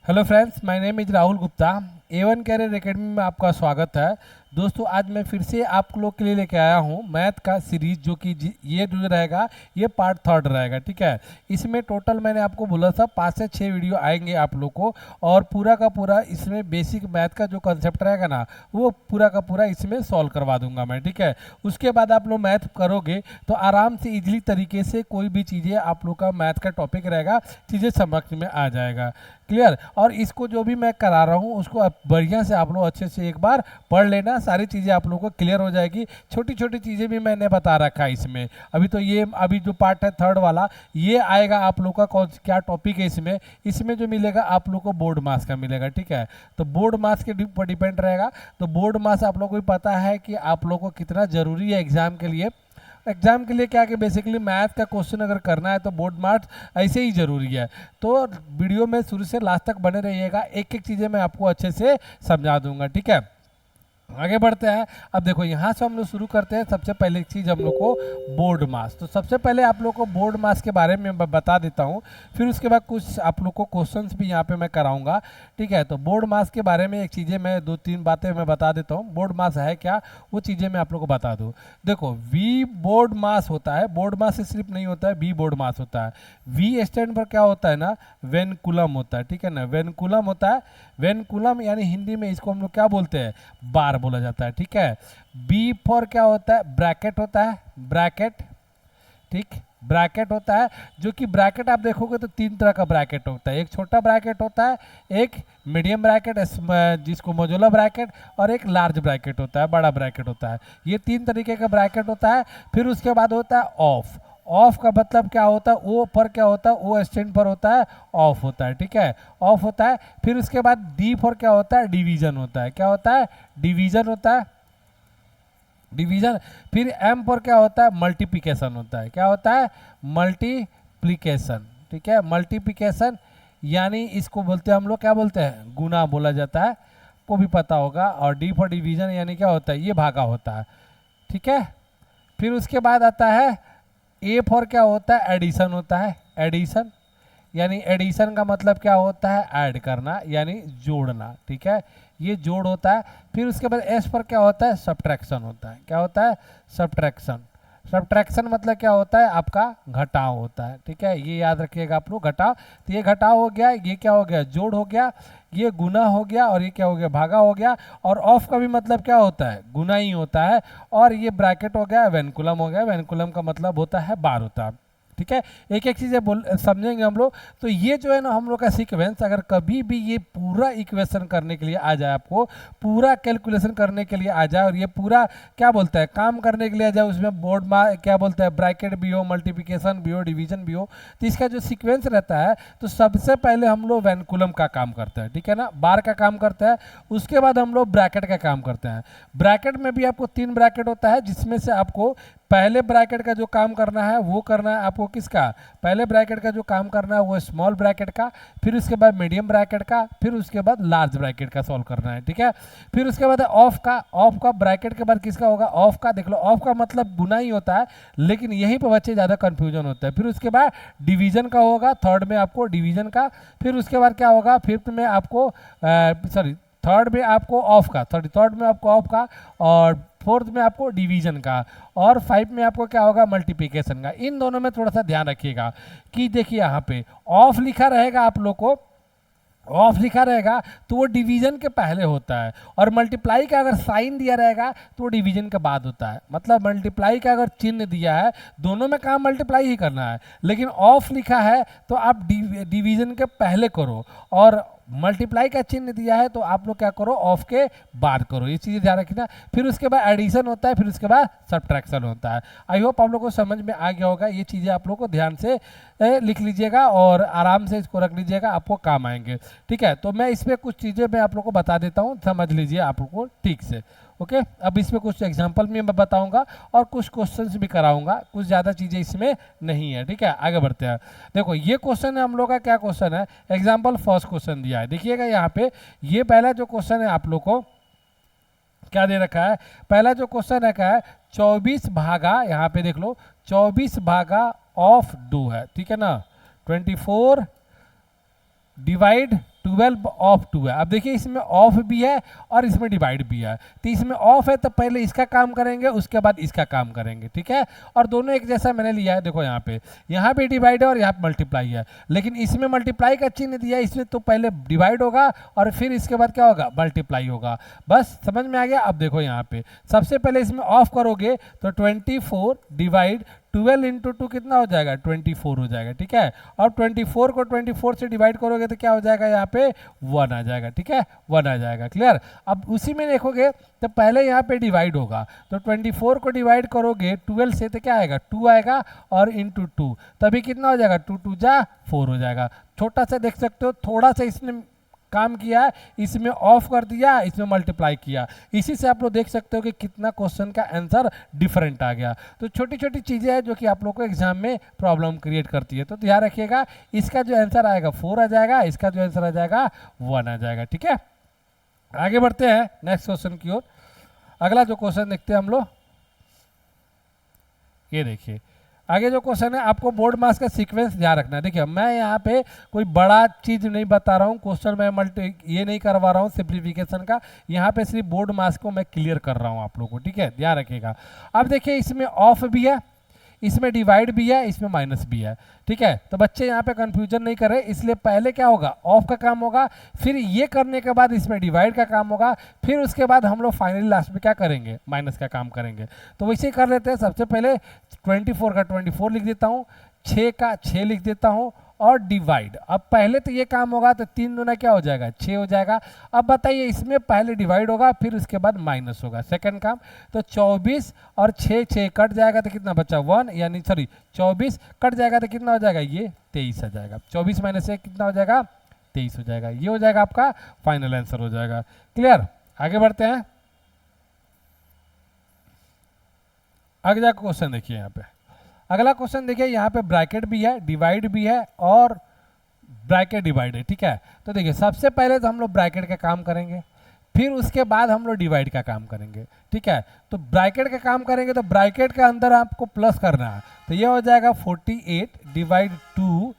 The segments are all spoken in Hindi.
Hello friends, my name is Rahul Gupta. A1 career academy में आपका स्वागत है। दोस्तों, आज मैं फिर से आप लोग के लिए लेके आया हूँ मैथ का सीरीज, जो कि ये जो रहेगा ये पार्ट थर्ड रहेगा। ठीक है, इसमें टोटल मैंने आपको बोला था 5 से 6 वीडियो आएंगे आप लोग को, और पूरा का पूरा इसमें बेसिक मैथ का जो कंसेप्ट रहेगा ना, वो पूरा का पूरा इसमें सॉल्व करवा दूंगा मैं। ठीक है, उसके बाद आप लोग मैथ करोगे तो आराम से इजीली तरीके से कोई भी चीज़ें आप लोग का मैथ का टॉपिक रहेगा, चीज़ें समझ में आ जाएगा। क्लियर? और इसको जो भी मैं करा रहा हूँ उसको बढ़िया से आप लोग अच्छे से एक बार पढ़ लेना, सारी चीज़ें आप लोगों को क्लियर हो जाएगी। छोटी छोटी चीज़ें भी मैंने बता रखा है इसमें। अभी जो पार्ट है थर्ड वाला, ये आएगा आप लोग का कौन क्या टॉपिक है इसमें। इसमें जो मिलेगा आप लोग को बोर्ड मार्क्स का मिलेगा। ठीक है, तो बोर्ड मार्क्स के ऊपर डिपेंड रहेगा। तो बोर्ड मार्क्स आप लोग को भी पता है कि आप लोग को कितना ज़रूरी है एग्जाम के लिए। एग्जाम के लिए क्या कि बेसिकली मैथ का क्वेश्चन अगर करना है तो बोर्ड मार्क्स ऐसे ही ज़रूरी है। तो वीडियो में शुरू से लास्ट तक बने रहिएगा, एक एक चीज़ें मैं आपको अच्छे से समझा दूंगा। ठीक है, आगे बढ़ते हैं। अब देखो, यहाँ से हम लोग शुरू करते हैं। सबसे पहले चीज़ हम लोग को बोर्ड मास। तो सबसे पहले आप लोग को बोर्ड मास के बारे में बता देता हूँ, फिर उसके बाद कुछ आप लोग को क्वेश्चंस भी यहाँ पे मैं कराऊंगा। ठीक है, तो बोर्ड मास के बारे में एक चीज़ें मैं 2-3 बातें मैं बता देता हूँ। बोर्ड मास है क्या, वो चीज़ें मैं आप लोग को बता दूँ। देखो, वी बोर्ड मास होता है, बोर्ड मास से सिर्फ नहीं होता है, वी बोर्ड मास होता है। वी स्टैंड पर क्या होता है ना, वेनकुलम होता है। ठीक है ना, वेनकुलम होता है। वेनकुलम यानी हिंदी में इसको हम लोग क्या बोलते हैं, बार बोला जाता है। ठीक है, बी फॉर क्या होता है, ब्रैकेट होता है, ब्रैकेट। ठीक, ब्रैकेट होता है, जो कि ब्रैकेट आप देखोगे तो 3 तरह का ब्रैकेट होता है। एक छोटा ब्रैकेट होता है, एक मीडियम ब्रैकेट जिसको मोजुला ब्रैकेट, और एक लार्ज ब्रैकेट होता है, बड़ा ब्रैकेट होता है। ये 3 तरीके का ब्रैकेट होता है। फिर उसके बाद होता है ऑफ। ऑफ का मतलब क्या होता है, ओ पर क्या होता है, ओ स्टैंड पर होता है, ऑफ होता है। ठीक है, ऑफ होता है। फिर उसके बाद डी फॉर क्या होता है, डिवीजन होता है। क्या होता है, डिवीजन होता है, डिवीजन। फिर एम पर क्या होता है, मल्टीप्लिकेशन होता है। क्या होता है, मल्टीप्लिकेशन। ठीक है, मल्टीप्लिकेशन यानी इसको बोलते हैं हम लोग, क्या बोलते हैं, गुना बोला जाता है, को भी पता होगा। और डी फॉर डिवीजन यानी क्या होता है, ये भागा होता है। ठीक है, फिर उसके बाद आता है ए फॉर क्या होता है, एडिशन होता है, एडिशन। यानी एडिशन का मतलब क्या होता है, ऐड करना यानी जोड़ना। ठीक है, ये जोड़ होता है। फिर उसके बाद एस पर क्या होता है, सब्ट्रैक्शन होता है। क्या होता है, सब्ट्रैक्शन। सब्ट्रैक्शन मतलब क्या होता है, आपका घटाव होता है। ठीक है, ये याद रखिएगा आप लोग, घटाव। तो ये घटाव हो गया, ये क्या हो गया, जोड़ हो गया, ये गुना हो गया, और ये क्या हो गया, भागा हो गया। और ऑफ का भी मतलब क्या होता है, गुना ही होता है। और ये ब्रैकेट हो गया, वेनकुलम हो गया, वेनकुलम का मतलब होता है बार होता है। ठीक है, एक एक चीज़ें बोल समझेंगे हम लोग। तो ये जो है ना हम लोग का सीक्वेंस, अगर कभी भी ये पूरा इक्वेशन करने के लिए आ जाए, आपको पूरा कैलकुलेशन करने के लिए आ जाए, और ये पूरा क्या बोलता है, काम करने के लिए आ जाए, उसमें बोर्ड में क्या बोलता है, ब्रैकेट भी हो, मल्टीप्लिकेशन भी हो, डिवीजन भी हो, तो इसका जो सीक्वेंस रहता है, तो सबसे पहले हम लोग वेनकुलम का काम करते हैं। ठीक है ना, बार का काम करते हैं। उसके बाद हम लोग ब्रैकेट का काम करते हैं। ब्रैकेट में भी आपको 3 ब्रैकेट होता है, जिसमें से आपको पहले ब्रैकेट का जो काम करना है वो करना है आपको किसका, पहले ब्रैकेट का जो काम करना है वो स्मॉल ब्रैकेट का। फिर उसके बाद मीडियम ब्रैकेट का, फिर उसके बाद लार्ज ब्रैकेट का सॉल्व करना है। ठीक है, फिर उसके बाद ऑफ का। ऑफ का ब्रैकेट के बाद किसका होगा, ऑफ का। देख लो, ऑफ का मतलब गुना ही होता है, लेकिन यहीं पर बच्चे ज़्यादा कंफ्यूजन होता है। फिर उसके बाद डिवीजन का होगा, थर्ड में आपको डिवीजन का। फिर उसके बाद क्या होगा, फिफ्थ में आपको सॉरी थर्ड में आपको ऑफ का, थर्ड में आपको ऑफ का, और फोर्थ में आपको डिवीजन का, और 5 में आपको क्या होगा, मल्टीप्लिकेशन का। इन दोनों में थोड़ा सा ध्यान रखिएगा कि देखिए यहाँ पे ऑफ लिखा रहेगा, आप लोग को ऑफ लिखा रहेगा तो वो डिवीजन के पहले होता है, और मल्टीप्लाई का अगर साइन दिया रहेगा तो वो डिवीजन के बाद होता है। मतलब मल्टीप्लाई का अगर चिन्ह दिया है, दोनों में काम मल्टीप्लाई ही करना है, लेकिन ऑफ लिखा है तो आप डिवीजन के पहले करो, और मल्टीप्लाई का चिन्ह दिया है तो आप लोग क्या करो, ऑफ के बाद करो। ये चीज़ें ध्यान रखना। फिर उसके बाद एडिशन होता है, फिर उसके बाद सब्ट्रैक्शन होता है। आई होप आप लोग को समझ में आ गया होगा। ये चीज़ें आप लोग को ध्यान से लिख लीजिएगा और आराम से इसको रख लीजिएगा, आपको काम आएंगे। ठीक है, तो मैं इसमें कुछ चीज़ें मैं आप लोग को बता देता हूँ, समझ लीजिए आप लोग को ठीक से। ओके, अब इसमें कुछ एग्जांपल भी मैं बताऊंगा और कुछ क्वेश्चंस भी कराऊंगा, कुछ ज़्यादा चीज़ें इसमें नहीं है। ठीक है, आगे बढ़ते हैं। देखो, ये क्वेश्चन है हम लोग का, क्या क्वेश्चन है, एग्जाम्पल फर्स्ट क्वेश्चन दिया है। देखिएगा यहाँ पे, ये पहला जो क्वेश्चन है आप लोग को क्या दे रखा है, पहला जो क्वेश्चन रखा है 24 भागा, यहाँ पे देख लो 24 भागा ऑफ 2 है। ठीक है ना, 24 डिवाइड 12 ऑफ 2 है। अब देखिए इसमें ऑफ भी है और इसमें डिवाइड भी है, तो इसमें ऑफ है तो पहले इसका काम करेंगे उसके बाद इसका काम करेंगे, ठीक है। और दोनों एक जैसा मैंने लिया है, देखो यहाँ पे डिवाइड है और यहाँ पे मल्टीप्लाई है, लेकिन इसमें मल्टीप्लाई का चिन्ह दिया है, इसमें तो पहले डिवाइड होगा और फिर इसके बाद क्या होगा, मल्टीप्लाई होगा। बस समझ में आ गया। अब देखो यहाँ पे सबसे पहले इसमें ऑफ करोगे तो 24 डिवाइड 12 इंटू 2 कितना हो जाएगा, 24 हो जाएगा, ठीक है। और 24 को 24 से डिवाइड करोगे तो क्या हो जाएगा, यहाँ पे 1 आ जाएगा, ठीक है, 1 आ जाएगा। क्लियर। अब उसी में देखोगे तो पहले यहाँ पे डिवाइड होगा, तो 24 को डिवाइड करोगे 12 से तो क्या आएगा, 2 आएगा और इंटू 2 तभी कितना हो जाएगा, 2 2 जा 4 हो जाएगा। छोटा सा देख सकते हो, थोड़ा सा इसने काम किया, इसमें ऑफ कर दिया, इसमें मल्टीप्लाई किया। इसी से आप लोग देख सकते हो कि कितना क्वेश्चन का आंसर डिफरेंट आ गया। तो छोटी छोटी चीज़ें हैं जो कि आप लोग को एग्जाम में प्रॉब्लम क्रिएट करती है। तो ध्यान रखिएगा, इसका जो आंसर आएगा 4 आ जाएगा, इसका जो आंसर आ जाएगा 1 आ जाएगा, ठीक है। आगे बढ़ते हैं नेक्स्ट क्वेश्चन की ओर। अगला जो क्वेश्चन देखते हैं हम लोग, ये देखिए आगे जो क्वेश्चन है, आपको बोर्ड मास का सीक्वेंस ध्यान रखना है। देखिए मैं यहाँ पे कोई बड़ा चीज नहीं बता रहा हूँ, क्वेश्चन मैं ये नहीं करवा रहा हूँ सिंप्लीफिकेशन का, यहाँ पे सिर्फ बोर्ड मास को मैं क्लियर कर रहा हूँ आप लोगों को, ठीक है, ध्यान रखिएगा। अब देखिए इसमें ऑफ भी है, इसमें डिवाइड भी है, इसमें माइनस भी है, ठीक है। तो बच्चे यहाँ पे कंफ्यूजन नहीं करें, इसलिए पहले क्या होगा, ऑफ का काम होगा, फिर ये करने के बाद इसमें डिवाइड का काम होगा, फिर उसके बाद हम लोग फाइनली लास्ट में क्या करेंगे, माइनस का काम करेंगे। तो वैसे ही कर लेते हैं। सबसे पहले 24 का 24 लिख देता हूँ, 6 का 6 लिख देता हूँ और डिवाइड। अब पहले तो ये काम होगा तो 3 दूना क्या हो जाएगा, 6 हो जाएगा। अब बताइए इसमें पहले डिवाइड होगा फिर उसके बाद माइनस होगा, सेकंड काम। तो 24 और 6 6 कट जाएगा तो कितना बचा, 1, यानी सॉरी 24 कट जाएगा तो कितना हो जाएगा, ये 23 आ जाएगा। 24 माइनस 1 कितना हो जाएगा, 23 हो जाएगा। ये हो जाएगा आपका फाइनल आंसर हो जाएगा। क्लियर। आगे बढ़ते हैं। अगला क्वेश्चन देखिए, यहाँ पे अगला क्वेश्चन देखिए, यहाँ पे ब्रैकेट भी है, डिवाइड भी है और ब्रैकेट डिवाइड है, ठीक है। तो देखिए सबसे पहले तो हम लोग ब्रैकेट का काम करेंगे, फिर उसके बाद हम लोग डिवाइड का काम करेंगे, ठीक है। तो ब्रैकेट का काम करेंगे तो ब्रैकेट के अंदर आपको प्लस करना है, तो ये हो जाएगा 48 डिवाइड 2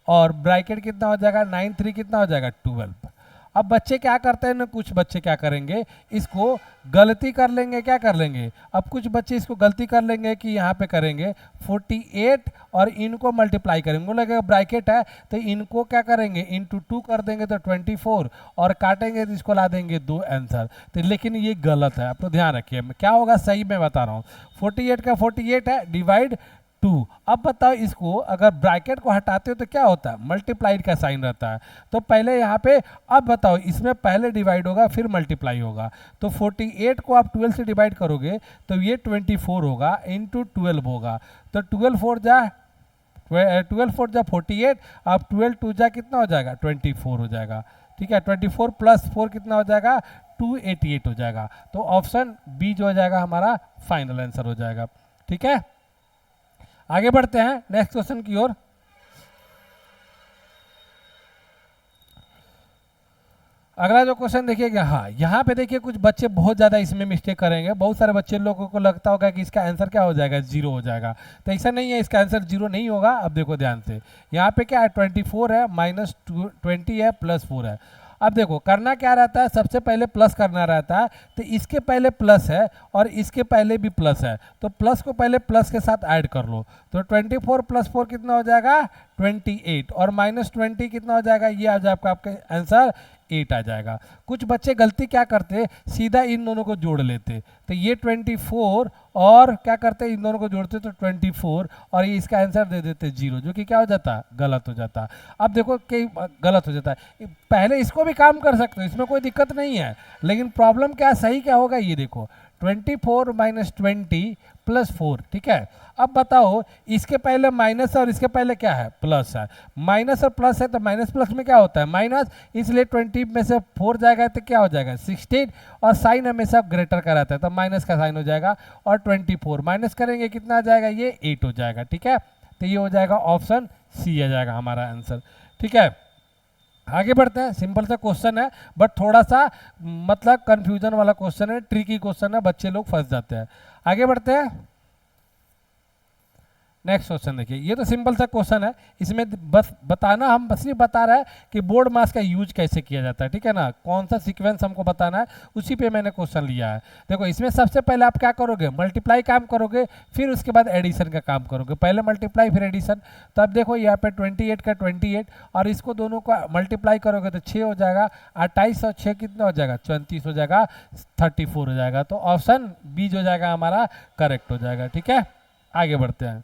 और ब्रैकेट कितना हो जाएगा, 9 3 कितना हो जाएगा, 12। अब बच्चे क्या करते हैं ना, कुछ बच्चे क्या करेंगे, इसको गलती कर लेंगे, क्या कर लेंगे, अब कुछ बच्चे इसको गलती कर लेंगे कि यहाँ पे करेंगे 48 और इनको मल्टीप्लाई करेंगे, लगेगा ब्रैकेट है तो इनको क्या करेंगे, इंटू 2 कर देंगे तो 24 और काटेंगे तो इसको ला देंगे 2 आंसर। तो लेकिन ये गलत है, आप तो ध्यान रखिए। क्या होगा, सही मैं बता रहा हूँ, 48 का 48 है, डिवाइड 2। अब बताओ इसको अगर ब्रैकेट को हटाते हो तो क्या होता है, मल्टीप्लाइड का साइन रहता है। तो पहले यहाँ पे, अब बताओ इसमें पहले डिवाइड होगा फिर मल्टीप्लाई होगा, तो 48 को आप 12 से डिवाइड करोगे तो ये 24 होगा, इंटू 12 होगा। तो 12 4 जा 48, अब 12 2 जा कितना हो जाएगा, 24 हो जाएगा, ठीक है। 24 प्लस 4 कितना हो जाएगा, 288 हो जाएगा। तो ऑप्शन बी जो हो जाएगा हमारा फाइनल आंसर हो जाएगा, ठीक है। आगे बढ़ते हैं नेक्स्ट क्वेश्चन की ओर। अगला जो क्वेश्चन देखिएगा, हाँ यहाँ पे देखिए कुछ बच्चे बहुत ज़्यादा इसमें मिस्टेक करेंगे। बहुत सारे बच्चे लोगों को लगता होगा कि इसका आंसर क्या हो जाएगा, 0 हो जाएगा। तो ऐसा नहीं है, इसका आंसर 0 नहीं होगा। अब देखो ध्यान से, यहाँ पे क्या है, 24 है, माइनस 20 है, प्लस 4 है। अब देखो करना क्या रहता है, सबसे पहले प्लस करना रहता है, तो इसके पहले प्लस है और इसके पहले भी प्लस है, तो प्लस को पहले प्लस के साथ ऐड कर लो। तो 24 प्लस 4 कितना हो जाएगा, 28 और माइनस 20 कितना हो जाएगा, ये आ जाएगा आपका आंसर 8 आ जाएगा। कुछ बच्चे गलती क्या करते, सीधा इन दोनों को जोड़ लेते, तो ये 24 और क्या करते, इन दोनों को जोड़ते तो 24 और ये इसका आंसर दे देते 0, जो कि क्या हो जाता, गलत हो जाता। अब देखो कि गलत हो जाता है, पहले इसको भी काम कर सकते हो, इसमें कोई दिक्कत नहीं है, लेकिन प्रॉब्लम क्या, सही क्या होगा, ये देखो 24 माइनस 20 प्लस 4, ठीक है। अब बताओ इसके पहले माइनस और इसके पहले क्या है, प्लस है। माइनस और प्लस है तो माइनस प्लस में क्या होता है, माइनस, इसलिए 20 में से 4 जाएगा तो क्या हो जाएगा, 16 और साइन हमेशा ग्रेटर का रहता है तो माइनस का साइन हो जाएगा और 24 माइनस करेंगे कितना आ जाएगा, ये 8 हो जाएगा, ठीक है। तो ये हो जाएगा ऑप्शन सी आ जाएगा हमारा आंसर, ठीक है। आगे बढ़ते हैं। सिंपल सा क्वेश्चन है बट थोड़ा सा मतलब कंफ्यूजन वाला क्वेश्चन है, ट्रिकी क्वेश्चन है, बच्चे लोग फंस जाते हैं। आगे बढ़ते हैं। नेक्स्ट क्वेश्चन देखिए, ये तो सिंपल सा क्वेश्चन है, इसमें बस बताना, हम बस ये बता रहा है कि बोर्ड मास का यूज कैसे किया जाता है, ठीक है ना, कौन सा सीक्वेंस हमको बताना है, उसी पे मैंने क्वेश्चन लिया है। देखो इसमें सबसे पहले आप क्या करोगे, मल्टीप्लाई काम करोगे, फिर उसके बाद एडिशन का काम करोगे, पहले मल्टीप्लाई फिर एडिशन। तो अब देखो यहाँ पे 28 का 28 और इसको दोनों का मल्टीप्लाई करोगे तो 6 हो जाएगा, 28 और 6 कितना हो जाएगा, 34 हो जाएगा, 34 हो जाएगा। तो ऑप्शन बी जो जाएगा हमारा करेक्ट हो जाएगा, ठीक है। आगे बढ़ते हैं,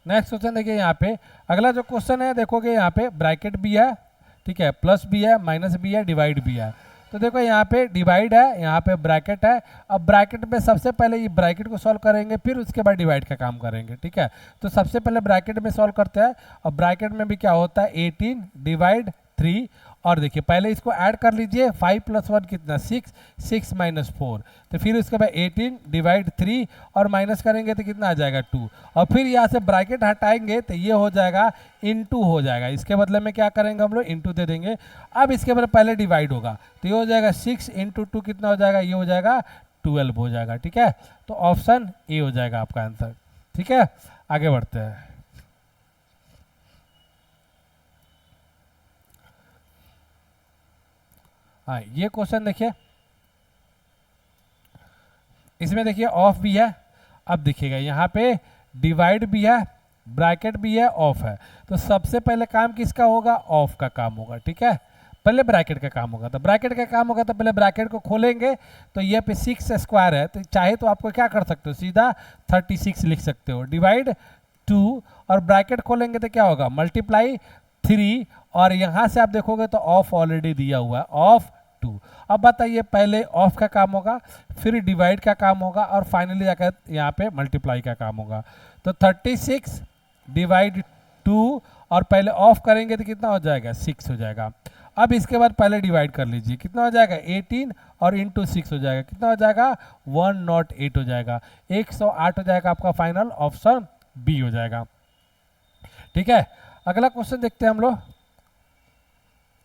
नेक्स्ट क्वेश्चन देखिए यहाँ पे, अगला जो क्वेश्चन है देखोगे यहाँ पे ब्रैकेट भी है, ठीक है, प्लस भी है, माइनस भी है, डिवाइड भी है। तो देखो यहाँ पे डिवाइड है, यहाँ पे ब्रैकेट है। अब ब्रैकेट में सबसे पहले ये ब्रैकेट को सॉल्व करेंगे, फिर उसके बाद डिवाइड का काम करेंगे, ठीक है। तो सबसे पहले ब्रैकेट में सॉल्व करते हैं, और ब्रैकेट में भी क्या होता है 18 डिवाइड 3, और देखिए पहले इसको ऐड कर लीजिए, 5 + 1 कितना 6, 6 - 4, तो फिर उसके बाद 18 डिवाइड 3 और माइनस करेंगे तो कितना आ जाएगा 2, और फिर यहाँ से ब्रैकेट हटाएंगे तो ये हो जाएगा इनटू हो जाएगा, इसके बदले में क्या करेंगे हम लोग इनटू दे देंगे। अब इसके बाद पहले डिवाइड होगा तो ये हो जाएगा 6 × 2 कितना हो जाएगा, ये हो जाएगा 12 हो जाएगा, ठीक है। तो ऑप्शन ए हो जाएगा आपका आंसर, ठीक है। आगे बढ़ते हैं, हाँ ये क्वेश्चन देखिए, इसमें देखिए ऑफ भी है। अब देखिएगा यहाँ पे डिवाइड भी है, ब्रैकेट भी है, ऑफ है। तो सबसे पहले काम किसका होगा, ऑफ का काम होगा, ठीक है। पहले ब्रैकेट का काम होगा, तो ब्रैकेट का काम होगा तो पहले ब्रैकेट को खोलेंगे, तो ये पे 6 स्क्वायर है, तो चाहे तो आपको क्या कर सकते हो, सीधा 36 लिख सकते हो, डिवाइड 2, और ब्रैकेट खोलेंगे तो क्या होगा मल्टीप्लाई 3, और यहाँ से आप देखोगे तो ऑफ ऑलरेडी दिया हुआ है, ऑफ 2। अब बताइए पहले ऑफ का काम होगा, फिर डिवाइड का काम होगा, और फाइनली जाकर यहाँ पे मल्टीप्लाई का काम होगा। तो 36 डिवाइड 2 और पहले ऑफ करेंगे तो कितना हो जाएगा 6 हो जाएगा। अब इसके बाद पहले डिवाइड कर लीजिए, कितना हो जाएगा 18 और इंटू 6 हो जाएगा, कितना हो जाएगा 108 हो जाएगा, 108 हो जाएगा। आपका फाइनल ऑप्शन बी हो जाएगा, ठीक है। अगला क्वेश्चन देखते हैं हम लोग,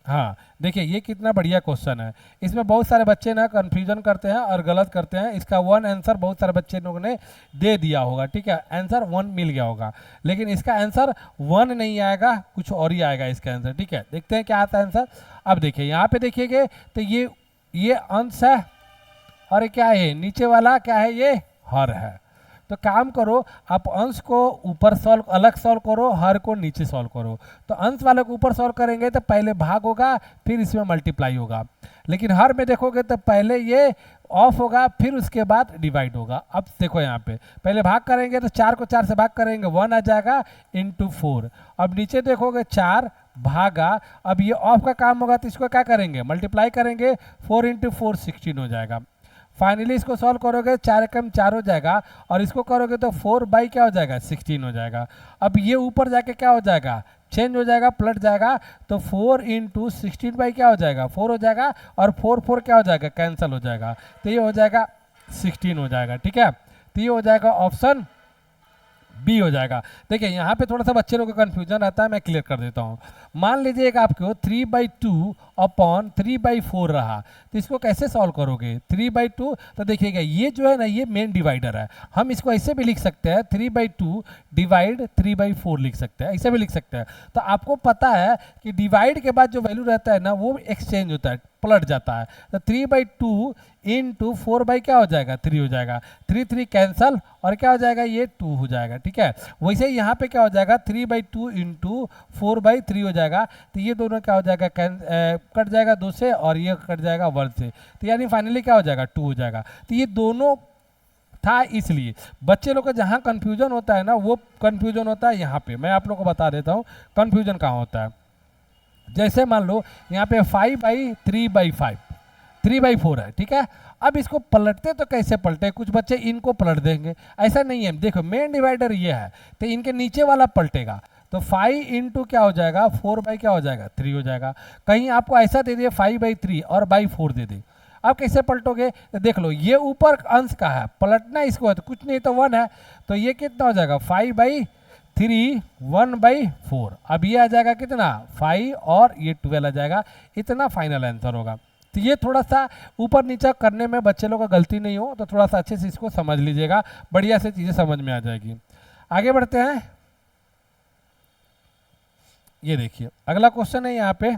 हाँ देखिए ये कितना बढ़िया क्वेश्चन है। इसमें बहुत सारे बच्चे ना कंफ्यूजन करते हैं और गलत करते हैं। इसका 1 आंसर बहुत सारे बच्चे लोगों ने दे दिया होगा, ठीक है, आंसर 1 मिल गया होगा, लेकिन इसका आंसर 1 नहीं आएगा, कुछ और ही आएगा इसका आंसर, ठीक है। देखते हैं क्या आता है आंसर। अब देखिए यहाँ पे देखिएगा तो ये अंश है, और क्या है नीचे वाला क्या है, ये हर है। तो काम करो, आप अंश को ऊपर सॉल्व अलग सॉल्व करो, हर को नीचे सॉल्व करो। तो अंश वाले को ऊपर सॉल्व करेंगे तो पहले भाग होगा, फिर इसमें मल्टीप्लाई होगा, लेकिन हर में देखोगे तो पहले ये ऑफ होगा, फिर उसके बाद डिवाइड होगा। अब देखो यहाँ पे पहले भाग करेंगे तो 4 को 4 से भाग करेंगे 1 आ जाएगा इंटू 4। अब नीचे देखोगे 4 भागा, अब ये ऑफ का काम होगा तो इसको क्या करेंगे मल्टीप्लाई करेंगे, 4 × 4 16 हो जाएगा। फाइनली इसको सॉल्व करोगे 4 कम 4 हो जाएगा, और इसको करोगे तो 4 बाई क्या हो जाएगा 16 हो जाएगा। अब ये ऊपर जाके क्या हो जाएगा चेंज हो जाएगा, पलट जाएगा, तो 4 × 16 बाई क्या हो जाएगा 4 हो जाएगा, और 4 4 क्या हो जाएगा कैंसिल हो जाएगा, तो ये हो जाएगा 16 हो जाएगा, ठीक है। तो ये हो जाएगा ऑप्शन बी हो जाएगा। देखिए यहाँ पे थोड़ा सा बच्चे लोगों का कन्फ्यूजन रहता है, मैं क्लियर कर देता हूँ। मान लीजिए एक आपको 3/2 अपॉन 3/4 रहा, तो इसको कैसे सॉल्व करोगे 3/2। तो देखिएगा ये जो है ना ये मेन डिवाइडर है, हम इसको ऐसे भी लिख सकते हैं 3/2 डिवाइड 3/4 लिख सकते हैं, ऐसे भी लिख सकते हैं। तो आपको पता है कि डिवाइड के बाद जो वैल्यू रहता है ना वो एक्सचेंज होता है, पलट जाता है। तो 3/2 × 4 क्या हो जाएगा 3 हो जाएगा, 3 3 कैंसल, और क्या हो जाएगा ये 2 हो जाएगा, ठीक है। वैसे ही यहाँ पे क्या हो जाएगा 3/2 × 4/3 हो जाएगा, तो ये दोनों क्या हो जाएगा कट जाएगा 2 से, और ये कट जाएगा 1 से, तो यानी फाइनली क्या हो जाएगा 2 हो जाएगा। तो ये दोनों था, इसलिए बच्चे लोग का जहाँ कन्फ्यूजन होता है ना वो कन्फ्यूजन होता है यहाँ पे। मैं आप लोग को बता देता हूँ कन्फ्यूजन कहाँ होता है। जैसे मान लो यहाँ पे 5/3/5 3/4 है, ठीक है। अब इसको पलटते तो कैसे पलटे, कुछ बच्चे इनको पलट देंगे, ऐसा नहीं है। देखो मेन डिवाइडर ये है तो इनके नीचे वाला पलटेगा, तो 5 × क्या हो जाएगा 4 क्या हो जाएगा 3 हो जाएगा। कहीं आपको ऐसा दे दिए 5/3 और 4 दे दे, अब कैसे पलटोगे, तो देख लो ये ऊपर अंश का है, पलटना इसको है तो कुछ नहीं तो 1 है, तो ये कितना हो जाएगा 5/3 1/4। अब ये आ जाएगा कितना 5 और ये 12 आ जाएगा, इतना फाइनल आंसर होगा। तो ये थोड़ा सा ऊपर नीचे करने में बच्चे लोग का गलती नहीं हो, तो थोड़ा सा अच्छे से इसको समझ लीजिएगा, बढ़िया से चीज़ें समझ में आ जाएगी। आगे बढ़ते हैं। ये देखिए अगला क्वेश्चन है यहाँ पे,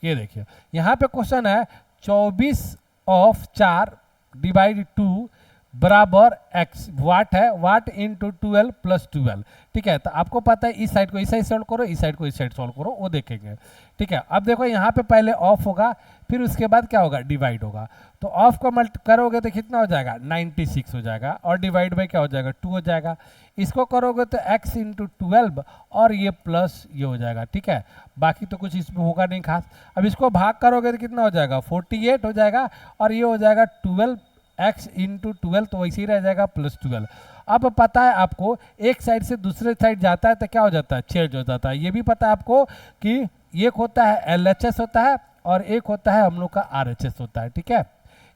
ये देखिए यहाँ पे क्वेश्चन है 24/4 डिवाइड 2 बराबर x, वाट है, वाट इंटू 12 प्लस 12। ठीक है, तो आपको पता है इस साइड को इस साइड सॉल्व करो, इस साइड को इस साइड सॉल्व करो, वो देखेंगे। ठीक है, अब देखो यहाँ पे पहले ऑफ होगा, फिर उसके बाद क्या होगा, डिवाइड होगा। तो ऑफ को मल्ट करोगे तो कितना हो जाएगा, 96 हो जाएगा, और डिवाइड बाई क्या हो जाएगा, 2 हो जाएगा। इसको करोगे तो x इंटू 12 और ये प्लस ये हो जाएगा। ठीक है, बाकी तो कुछ इसमें होगा नहीं खास। अब इसको भाग करोगे तो कितना हो जाएगा, 48 हो जाएगा, और ये हो जाएगा 12 x इंटू 12, तो वैसे ही रह जाएगा प्लस 12। अब पता है आपको एक साइड से दूसरे साइड जाता है तो क्या हो जाता है, चेंज हो जाता है। ये भी पता है आपको कि एक होता है LHS होता है और एक होता है हम लोग का RHS होता है। ठीक है,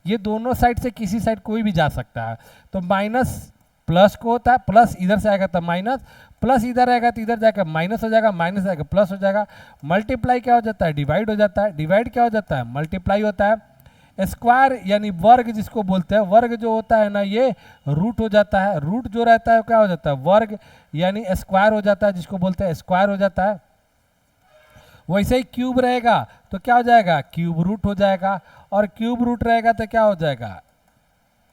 ये दोनों साइड से किसी साइड कोई भी जा सकता है। तो माइनस प्लस को होता है, प्लस इधर से आएगा तो माइनस, प्लस इधर आएगा तो इधर जाकर माइनस हो जाएगा, माइनस आएगा प्लस हो जाएगा। मल्टीप्लाई क्या हो जाता है, डिवाइड हो जाता है, डिवाइड क्या हो जाता है, मल्टीप्लाई होता है। स्क्वायर यानी वर्ग जिसको बोलते हैं, वर्ग जो होता है ना ये रूट हो जाता है, रूट जो रहता है क्या हो जाता है, वर्ग यानी स्क्वायर हो जाता है, जिसको बोलते हैं स्क्वायर हो जाता है। वैसे ही क्यूब रहेगा तो क्या हो जाएगा, क्यूब रूट हो जाएगा, और क्यूब रूट रहेगा तो क्या हो जाएगा,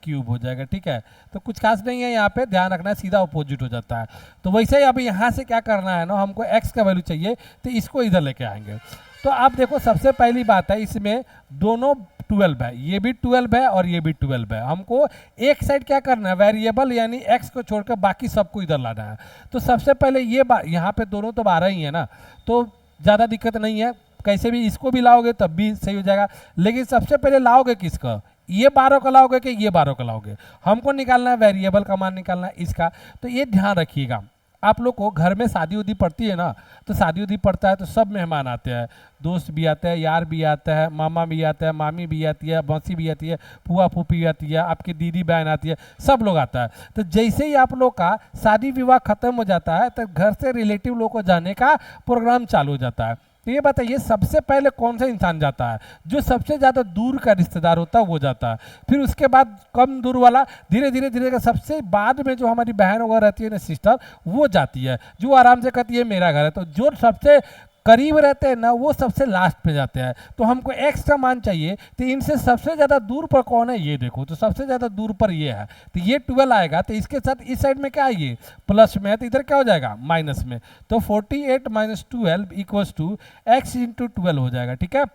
क्यूब हो जाएगा। ठीक है, तो कुछ खास नहीं है यहाँ पे, ध्यान रखना है, सीधा अपोजिट हो जाता है। तो वैसे ही अभी यहाँ से क्या करना है ना, हमको x का वैल्यू चाहिए तो इसको इधर लेके आएंगे। तो आप देखो सबसे पहली बात है, इसमें दोनों 12 है, ये भी 12 है और ये भी 12 है। हमको एक साइड क्या करना है, वेरिएबल यानी x को छोड़कर बाकी सबको इधर लाना है। तो सबसे पहले ये यहाँ पे दोनों तो 12 ही है ना, तो ज़्यादा दिक्कत नहीं है, कैसे भी इसको भी लाओगे तब भी सही हो जाएगा। लेकिन सबसे पहले लाओगे किसका, ये 12 का लाओगे कि ये 12 का लाओगे, हमको निकालना है वेरिएबल का मान निकालना है इसका। तो ये ध्यान रखिएगा, आप लोग को घर में शादी उदी पड़ती है ना, तो शादी उदी पड़ता है तो सब मेहमान आते हैं, दोस्त भी आते हैं, यार भी आते हैं, मामा भी आते हैं, मामी भी आती है, मौसी भी आती है, फूआ फूफी भी आती है, आपकी दीदी बहन आती है, सब लोग आता है। तो जैसे ही आप लोग का शादी विवाह खत्म हो जाता है तो घर से रिलेटिव लोग को जाने का प्रोग्राम चालू हो जाता है। तो ये बताइए सबसे पहले कौन सा इंसान जाता है, जो सबसे ज़्यादा दूर का रिश्तेदार होता है वो जाता है, फिर उसके बाद कम दूर वाला, धीरे धीरे धीरे सबसे बाद में जो हमारी बहन वगैरह रहती है ना, सिस्टर, वो जाती है, जो आराम से कहती है मेरा घर है। तो जो सबसे करीब रहते हैं ना वो सबसे लास्ट पे जाते हैं। तो हमको एक्स का मान चाहिए, तो इनसे सबसे ज़्यादा दूर पर कौन है, ये देखो, तो सबसे ज़्यादा दूर पर ये है, तो ये 12 आएगा, तो इसके साथ इस साइड में क्या है, ये प्लस में है, तो इधर क्या हो जाएगा, माइनस में। तो 48 minus 12 equals to x into 12 हो जाएगा। ठीक है,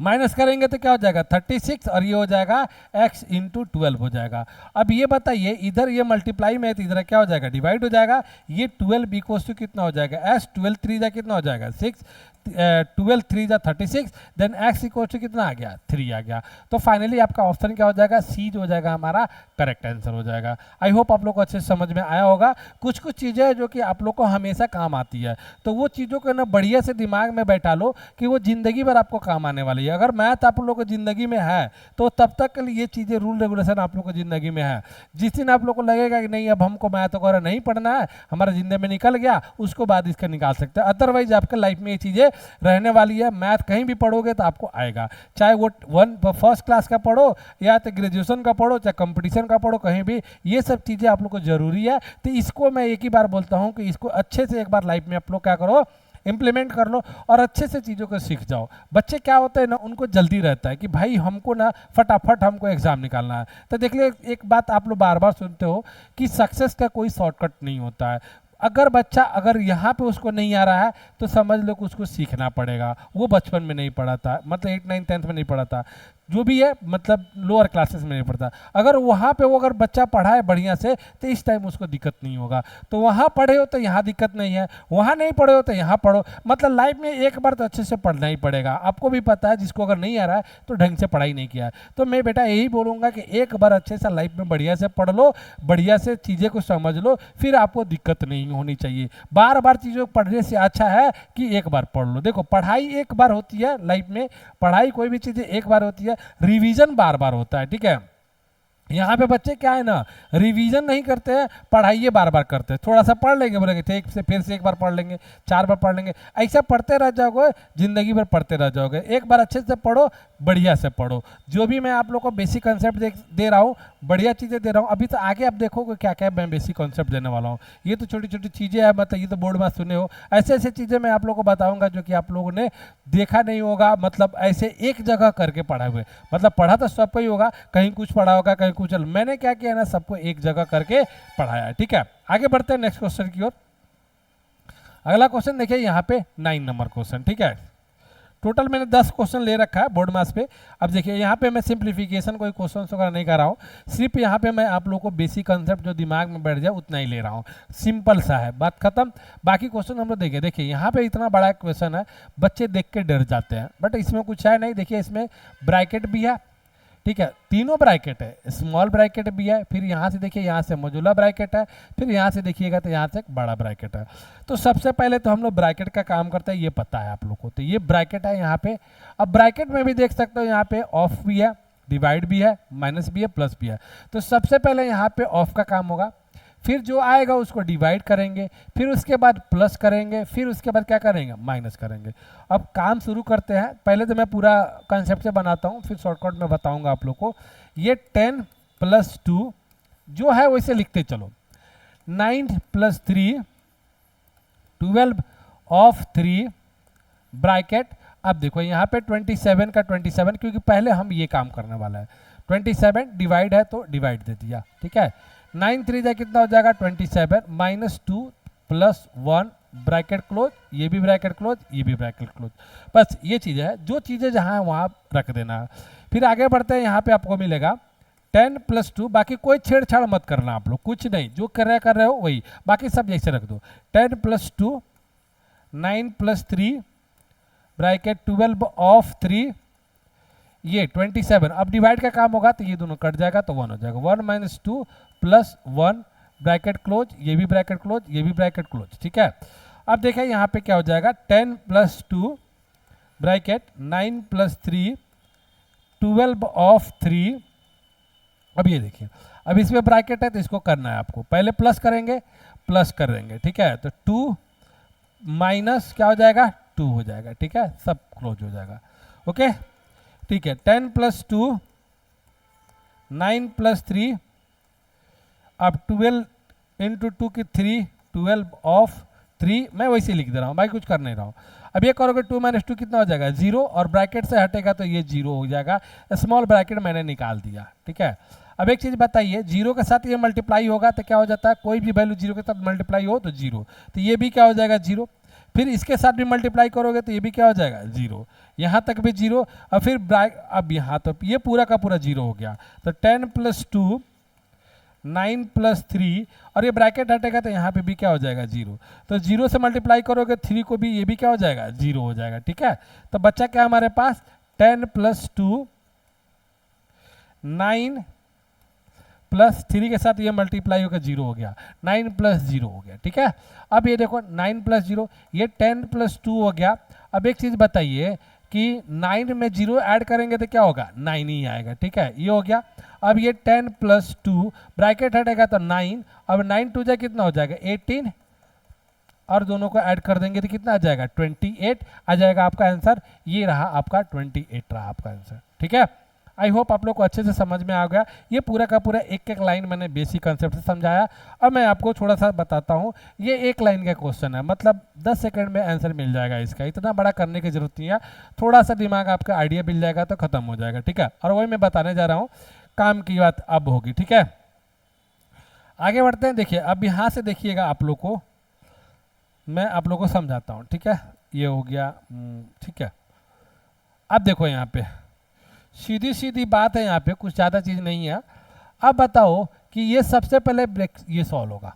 माइनस करेंगे तो क्या हो जाएगा 36, और ये हो जाएगा x इंटू 12 हो जाएगा। अब ये बताइए इधर ये मल्टीप्लाई में है तो इधर क्या हो जाएगा, डिवाइड हो जाएगा। ये 12 इक्वल्स टू कितना हो जाएगा, s 12 3 जा कितना हो जाएगा 6, 12 3 जा 36, देन x इक्वल्स टू कितना आ गया 3 आ गया। तो फाइनली आपका ऑप्शन क्या हो जाएगा, सी जो हो जाएगा हमारा करेक्ट आंसर हो जाएगा। आई होप आप लोग को अच्छे से समझ में आया होगा। कुछ कुछ चीज़ें जो कि आप लोग को हमेशा काम आती है, तो वो चीज़ों को ना बढ़िया से दिमाग में बैठा लो कि वो जिंदगी भर आपको काम आने वाली है। अगर मैथ आप लोग को जिंदगी में है तो तब तक के लिए ये चीज़ें रूल रेगुलेशन आप लोग को जिंदगी में है। जिस दिन आप लोग को लगेगा कि नहीं अब हमको मैथ वगैरह नहीं पढ़ना है, हमारा जिंदगी में निकल गया, उसको बाद इसका निकाल सकते हैं। अदरवाइज आपके लाइफ में ये चीज़ें रहने वाली है। मैथ कहीं भी पढ़ोगे तो आपको आएगा, चाहे वो फर्स्ट क्लास का पढ़ो या तो ग्रेजुएशन का पढ़ो, चाहे कंपटीशन का पढ़ो, कहीं भी ये सब चीज़ें आप लोग को जरूरी है। तो इसको मैं एक ही बार बोलता हूँ कि इसको अच्छे से एक बार लाइफ में आप लोग क्या करो, इम्प्लीमेंट कर लो और अच्छे से चीज़ों को सीख जाओ। बच्चे क्या होते हैं ना, उनको जल्दी रहता है कि भाई हमको ना फटाफट हमको एग्जाम निकालना है। तो देख लीजिए एक बात आप लोग बार बार सुनते हो कि सक्सेस का कोई शॉर्टकट नहीं होता है। अगर बच्चा अगर यहाँ पे उसको नहीं आ रहा है तो समझ लो कि उसको सीखना पड़ेगा। वो बचपन में नहीं पढ़ा था, मतलब 8 9 10th में नहीं पढ़ा था, जो भी है मतलब लोअर क्लासेस में नहीं पढ़ता। अगर वहाँ पे वो अगर बच्चा पढ़ा है बढ़िया से तो इस टाइम उसको दिक्कत नहीं होगा। तो वहाँ पढ़े हो तो यहाँ दिक्कत नहीं है, वहाँ नहीं पढ़े हो तो यहाँ पढ़ो। मतलब लाइफ में एक बार तो अच्छे से पढ़ना ही पड़ेगा। आपको भी पता है जिसको अगर नहीं आ रहा है तो ढंग से पढ़ाई नहीं किया है। तो मैं बेटा यही बोलूँगा कि एक बार अच्छे से लाइफ में बढ़िया से पढ़ लो, बढ़िया से चीज़ें को समझ लो, फिर आपको दिक्कत नहीं होनी चाहिए। बार बार चीज़ों को पढ़ने से अच्छा है कि एक बार पढ़ लो। देखो पढ़ाई एक बार होती है लाइफ में, पढ़ाई कोई भी चीज़ें एक बार होती है, रिवीजन बार बार होता है। ठीक है, यहाँ पे बच्चे क्या है ना, रिवीजन नहीं करते हैं, पढ़ाइए बार बार करते हैं। थोड़ा सा पढ़ लेंगे, बोलेंगे ठीक से, फिर से एक बार पढ़ लेंगे, 4 बार पढ़ लेंगे, ऐसा पढ़ते रह जाओगे, जिंदगी भर पढ़ते रह जाओगे। एक बार अच्छे से पढ़ो, बढ़िया से पढ़ो। जो भी मैं आप लोग को बेसिक कंसेप्ट दे रहा हूँ, बढ़िया चीज़ें दे रहा हूँ। अभी तो आगे आप देखोगे क्या क्या मैं बेसिक कॉन्सेप्ट देने वाला हूँ। ये तो छोटी छोटी चीज़ें हैं, मतलब ये तो बोर्ड में सुने हो, ऐसे ऐसे चीज़ें मैं आप लोगों को बताऊंगा जो कि आप लोगों ने देखा नहीं होगा, मतलब ऐसे एक जगह करके पढ़ा हुए। मतलब पढ़ा तो सबको ही होगा, कहीं कुछ पढ़ा होगा, कहीं कुछ। मैंने क्या किया ना, सबको एक जगह करके पढ़ाया है। ठीक है, आगे बढ़ते हैं नेक्स्ट क्वेश्चन की ओर। अगला क्वेश्चन देखिए यहाँ पे 9 नंबर क्वेश्चन। ठीक है, टोटल मैंने 10 क्वेश्चन ले रखा है बोर्ड मास पे। अब देखिए यहाँ पे मैं सिंप्लीफिकेशन कोई क्वेश्चन वगैरह नहीं कर रहा हूँ, सिर्फ यहाँ पे मैं आप लोगों को बेसिक कंसेप्ट जो दिमाग में बैठ जाए उतना ही ले रहा हूँ। सिंपल सा है, बात खत्म। बाकी क्वेश्चन हम लोग देखिए यहाँ पे इतना बड़ा क्वेश्चन है, बच्चे देख के डर जाते हैं, बट इसमें कुछ है नहीं। देखिए इसमें ब्रैकेट भी है, ठीक है, तीनों ब्रैकेट है, स्मॉल ब्रैकेट भी है, फिर यहाँ से देखिए यहाँ से मॉड्यूलर ब्रैकेट है, फिर यहाँ से देखिएगा तो यहाँ से एक बड़ा ब्रैकेट है। तो सबसे पहले तो हम लोग ब्रैकेट का काम करते हैं, ये पता है आप लोग को। तो ये ब्रैकेट है यहाँ पे। अब ब्रैकेट में भी देख सकते हो यहाँ पे ऑफ भी है, डिवाइड भी है, माइनस भी है, प्लस भी है। तो सबसे पहले यहाँ पे ऑफ का काम होगा, फिर जो आएगा उसको डिवाइड करेंगे, फिर उसके बाद प्लस करेंगे, फिर उसके बाद क्या करेंगे, माइनस करेंगे। अब काम शुरू करते हैं। पहले तो मैं पूरा कंसेप्ट से बनाता हूँ, फिर शॉर्टकट में बताऊंगा आप लोग को। ये 10 + 2 जो है वैसे लिखते चलो। 9 + 3 12 ऑफ 3 ब्रैकेट। अब देखो यहाँ पे 27 का 27, क्योंकि पहले हम ये काम करने वाला है। 27 डिवाइड है तो डिवाइड दे दिया, ठीक है। 9 3 जा कितना हो जाएगा 27, -2 + 1 ब्रैकेट क्लोज, ये भी ब्रैकेट क्लोज, ये भी ब्रैकेट क्लोज। बस ये चीज़ है, जो चीज़ें जहाँ है वहाँ रख देना है। फिर आगे बढ़ते हैं, यहाँ पे आपको मिलेगा 10 + 2। बाकी कोई छेड़छाड़ मत करना आप लोग, कुछ नहीं, जो कर रहे हो वही, बाकी सब जैसे रख दो। 10 + 2 9 + 3 ब्रैकेट 12 ऑफ 3 ये 27। अब डिवाइड का काम होगा तो ये दोनों कट जाएगा तो 1 हो जाएगा। 1 - 2 + 1 ब्रैकेट क्लोज, ये भी ब्रैकेट क्लोज, ये भी ब्रैकेट क्लोज, ठीक है। अब देखिए यहाँ पे क्या हो जाएगा 10 + 2 ब्रैकेट 9 + 3 12 ऑफ 3। अब ये देखिए, अब इसमें ब्रैकेट है तो इसको करना है आपको, पहले प्लस करेंगे, प्लस करेंगे, ठीक है। तो 2 माइनस क्या हो जाएगा 2 हो जाएगा, ठीक है, सब क्लोज हो जाएगा, ओके, ठीक है। 10 + 2 9 + 3 अब 12 × 2 की 3 12 ऑफ 3, मैं वैसे लिख दे रहा हूँ भाई, कुछ कर नहीं रहा हूँ। अब ये करोगे 2 - 2 कितना हो जाएगा 0, और ब्रैकेट से हटेगा तो ये 0 हो जाएगा। स्मॉल ब्रैकेट मैंने निकाल दिया, ठीक है। अब एक चीज़ बताइए, 0 के साथ ये मल्टीप्लाई होगा तो क्या हो जाता है, कोई भी वैल्यू 0 के साथ मल्टीप्लाई हो तो 0, तो ये भी क्या हो जाएगा 0। फिर इसके साथ भी मल्टीप्लाई करोगे तो ये भी क्या हो जाएगा 0, यहाँ तक भी 0, और फिर अब यहाँ तो ये पूरा का पूरा 0 हो गया। तो 10 + 2 9 + 3, और ये ब्रैकेट हटेगा तो यहाँ पे भी क्या हो जाएगा 0। तो 0 से मल्टीप्लाई करोगे 3 को भी, ये भी क्या हो जाएगा 0 हो जाएगा, ठीक है। तो बच्चा क्या हमारे पास 10 + 2 9 + 3 के साथ ये मल्टीप्लाई होकर 0 हो गया, 9 + 0 हो गया, ठीक है। अब ये देखो 9 + 0, ये 10 + 2 हो गया। अब एक चीज़ बताइए कि 9 में 0 ऐड करेंगे तो क्या होगा 9 ही आएगा, ठीक है, ये हो गया। अब ये 10 + 2 ब्रैकेट हटेगा तो 9, अब 9 2 जा कितना हो जाएगा 18, और दोनों को ऐड कर देंगे तो कितना आ जाएगा 28 आ जाएगा आपका आंसर। ये रहा आपका 28 रहा आपका आंसर, ठीक है। आई होप आप लोग को अच्छे से समझ में आ गया। ये पूरा का पूरा एक एक लाइन मैंने बेसिक कंसेप्ट से समझाया। अब मैं आपको थोड़ा सा बताता हूँ, ये एक लाइन का क्वेश्चन है, मतलब 10 सेकंड में आंसर मिल जाएगा इसका, इतना बड़ा करने की जरूरत नहीं है, थोड़ा सा दिमाग आपका आइडिया मिल जाएगा तो खत्म हो जाएगा, ठीक है। और वही मैं बताने जा रहा हूँ, काम की बात अब होगी, ठीक है। आगे बढ़ते हैं, देखिए अब यहाँ से देखिएगा आप लोग को, मैं आप लोग को समझाता हूँ, ठीक है। ये हो गया, ठीक है। अब देखो यहाँ पे सीधी सीधी बात है, यहाँ पे कुछ ज़्यादा चीज़ नहीं है। अब बताओ कि ये सबसे पहले ये सॉल्व होगा,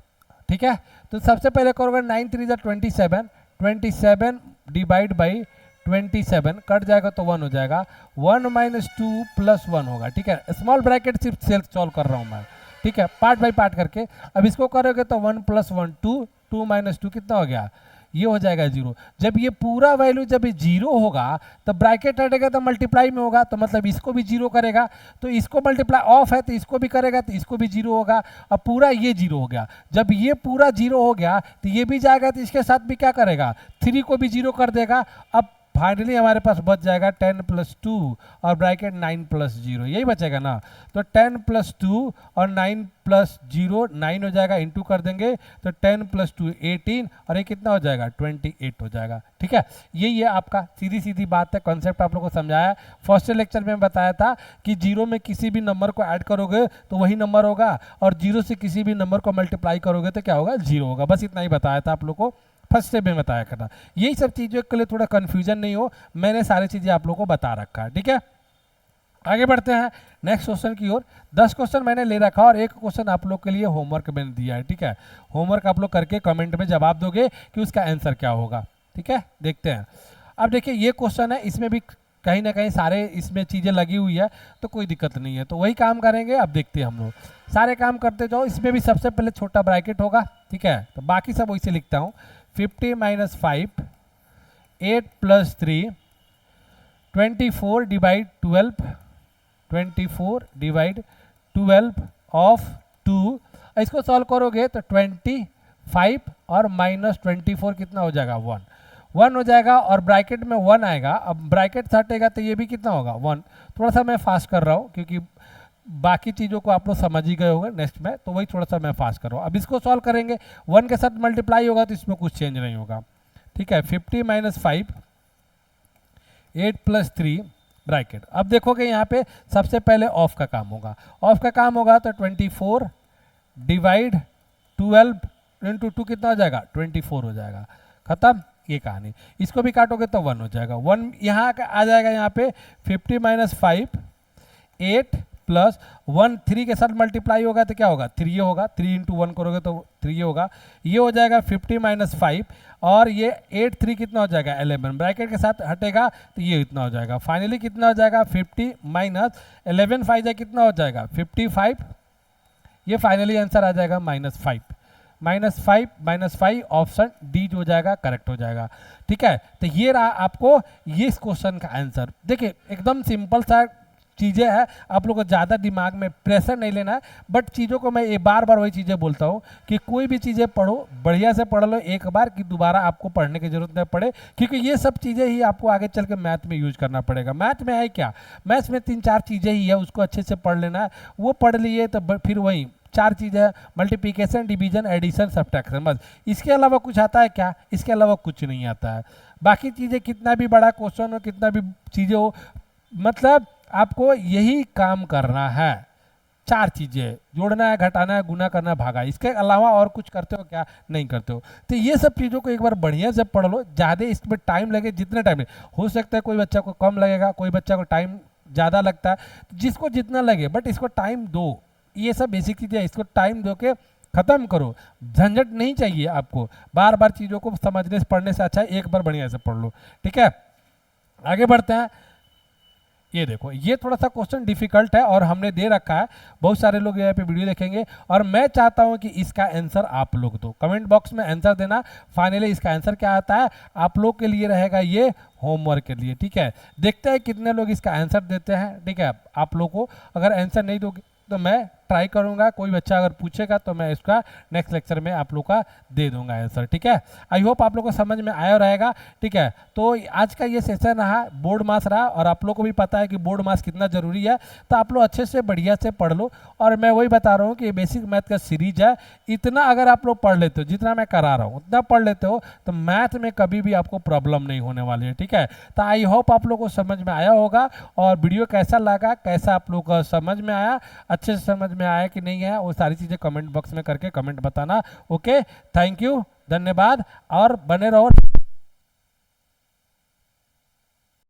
ठीक है। तो सबसे पहले करोगे 9 3 27, 27 डिवाइड बाई 27 कट जाएगा तो 1 हो जाएगा। 1 - 2 + 1 होगा, ठीक है। स्मॉल ब्रैकेट सिर्फ सेल्फ सॉल्व कर रहा हूँ मैं, ठीक है, पार्ट बाई पार्ट करके। अब इसको करोगे तो 1 + 1 2, 2 - 2 कितना हो गया, ये हो जाएगा 0। जब ये पूरा वैल्यू जब 0 होगा तो ब्रैकेट हटेगा तो मल्टीप्लाई में होगा, तो मतलब इसको भी 0 करेगा, तो इसको मल्टीप्लाई ऑफ है तो इसको भी करेगा तो इसको भी 0 होगा। अब पूरा ये 0 हो गया, जब ये पूरा 0 हो गया तो ये भी जाएगा तो इसके साथ भी क्या करेगा, 3 को भी 0 कर देगा। अब फाइनली हमारे पास बच जाएगा 10 + 2 और ब्रैकेट 9 + 0, यही बचेगा ना। तो 10 + 2 और 9 + 0 9 हो जाएगा, इंटू कर देंगे तो 10 + 2 18 और ये कितना हो जाएगा 28 हो जाएगा। ठीक है, यही है आपका, सीधी सीधी बात है, कॉन्सेप्ट आप लोगों को समझाया। फर्स्ट लेक्चर में बताया था कि 0 में किसी भी नंबर को ऐड करोगे तो वही नंबर होगा, और 0 से किसी भी नंबर को मल्टीप्लाई करोगे तो क्या होगा 0 होगा। बस इतना ही बताया था आप लोग को, फर्स्ट स्टेप में बताया करना। यही सब चीज़ों के लिए थोड़ा कन्फ्यूजन नहीं हो, मैंने सारी चीज़ें आप लोगों को बता रखा है। ठीक है, आगे बढ़ते हैं नेक्स्ट क्वेश्चन की ओर। 10 क्वेश्चन मैंने ले रखा और एक क्वेश्चन आप लोग के लिए होमवर्क मैंने दिया है। ठीक है, होमवर्क आप लोग करके कमेंट में जवाब दोगे कि उसका आंसर क्या होगा। ठीक है, देखते हैं। अब देखिए ये क्वेश्चन है, इसमें भी कहीं ना कहीं सारे इसमें चीज़ें लगी हुई है, तो कोई दिक्कत नहीं है, तो वही काम करेंगे। अब देखते हैं हम लोग, सारे काम करते जाओ। इसमें भी सबसे पहले छोटा ब्रैकेट होगा। ठीक है, तो बाकी सब वैसे लिखता हूँ। 50 - 5, 8 + 3, 24 / 12, 24 / 12 ऑफ 2। इसको सॉल्व करोगे तो 25 और -24 कितना हो जाएगा 1 हो जाएगा, और ब्रैकेट में 1 आएगा। अब ब्रैकेट से हटेगा तो ये भी कितना होगा 1। थोड़ा सा मैं फास्ट कर रहा हूँ क्योंकि बाकी चीज़ों को आप लोग समझ ही गए होंगे नेक्स्ट में, तो वही थोड़ा सा मैं फास्ट कर रहा हूँ। अब इसको सॉल्व करेंगे, 1 के साथ मल्टीप्लाई होगा तो इसमें कुछ चेंज नहीं होगा। ठीक है, 50 - 5, 8 + 3 ब्रैकेट। अब देखोगे यहाँ पे सबसे पहले ऑफ का काम होगा। ऑफ का काम होगा तो 24 / 12 × 2 कितना हो जाएगा 24 हो जाएगा। खत्म ये कहानी। इसको भी काटोगे तो 1 हो जाएगा। 1 यहाँ आ जाएगा, यहाँ पे 50 - 5, 8 + 1 3 के साथ मल्टीप्लाई होगा तो क्या होगा 3 होगा। 3 × 1 करोगे तो 3 होगा। ये हो जाएगा 50 - 5 और ये 8 3 कितना हो जाएगा 11, ब्रैकेट के साथ हटेगा तो ये इतना हो जाएगा। फाइनली कितना हो जाएगा 50 - 11 5 कितना हो जाएगा 55। ये फाइनली आंसर आ जाएगा -5 -5 ऑप्शन डी जो हो जाएगा करेक्ट हो जाएगा। ठीक है, तो ये रहा आपको ये इस क्वेश्चन का आंसर। देखिए एकदम सिंपल सा चीज़ें हैं, आप लोग को ज़्यादा दिमाग में प्रेशर नहीं लेना है, बट चीज़ों को मैं बार बार वही चीज़ें बोलता हूँ कि कोई भी चीज़ें पढ़ो बढ़िया से पढ़ लो एक बार, कि दोबारा आपको पढ़ने की जरूरत नहीं पड़े, क्योंकि ये सब चीज़ें ही आपको आगे चल के मैथ में यूज करना पड़ेगा। मैथ में है क्या, मैथ्स में 3-4 चीज़ें ही है, उसको अच्छे से पढ़ लेना है। वो पढ़ लिए तो फिर वही 4 चीज़ें, मल्टीप्लिकेशन, डिवीजन, एडिशन, सब्ट्रैक्शन, बस। इसके अलावा कुछ आता है क्या, इसके अलावा कुछ नहीं आता है। बाकी चीज़ें कितना भी बड़ा क्वेश्चन हो, कितना भी चीज़ें हो, मतलब आपको यही काम करना है। 4 चीज़ें जोड़ना है, घटाना है, गुना करना है, भागा। इसके अलावा और कुछ करते हो क्या, नहीं करते हो। तो ये सब चीज़ों को एक बार बढ़िया से पढ़ लो। ज़्यादा इसमें टाइम लगे, जितने टाइम लगे, हो सकता है कोई बच्चा को कम लगेगा, कोई बच्चा को टाइम ज़्यादा लगता है, जिसको जितना लगे, बट इसको टाइम दो। ये सब बेसिक चीज़ें, इसको टाइम दो के ख़त्म करो। झंझट नहीं चाहिए आपको, बार बार चीज़ों को समझने से पढ़ने से अच्छा है एक बार बढ़िया से पढ़ लो। ठीक है, आगे बढ़ते हैं। ये देखो, ये थोड़ा सा क्वेश्चन डिफिकल्ट है और हमने दे रखा है, बहुत सारे लोग यहाँ पे वीडियो देखेंगे और मैं चाहता हूँ कि इसका आंसर आप लोग दो, कमेंट बॉक्स में आंसर देना। फाइनली इसका आंसर क्या आता है आप लोग के लिए रहेगा, ये होमवर्क के लिए। ठीक है, देखते हैं कितने लोग इसका आंसर देते हैं। ठीक है, आप लोग को अगर आंसर नहीं दोगे तो मैं ट्राई करूंगा, कोई बच्चा अगर पूछेगा तो मैं इसका नेक्स्ट लेक्चर में आप लोग का दे दूंगा आंसर। ठीक है, आई होप आप लोग को समझ में आया रहेगा। ठीक है, तो आज का ये सेशन रहा, बोर्ड मास रहा, और आप लोग को भी पता है कि बोर्ड मास कितना जरूरी है, तो आप लोग अच्छे से बढ़िया से पढ़ लो। और मैं वही बता रहा हूँ कि ये बेसिक मैथ का सीरीज है, इतना अगर आप लोग पढ़ लेते हो, जितना मैं करा रहा हूँ उतना पढ़ लेते हो, तो मैथ में कभी भी आपको प्रॉब्लम नहीं होने वाली है। ठीक है, तो आई होप आप लोग को समझ में आया होगा। और वीडियो कैसा लगा, कैसा आप लोग को समझ में आया, अच्छे से समझ में आया कि नहीं है, वो सारी चीज़ें कमेंट बॉक्स में करके कमेंट बताना। ओके, थैंक यू, धन्यवाद, और बने रहो।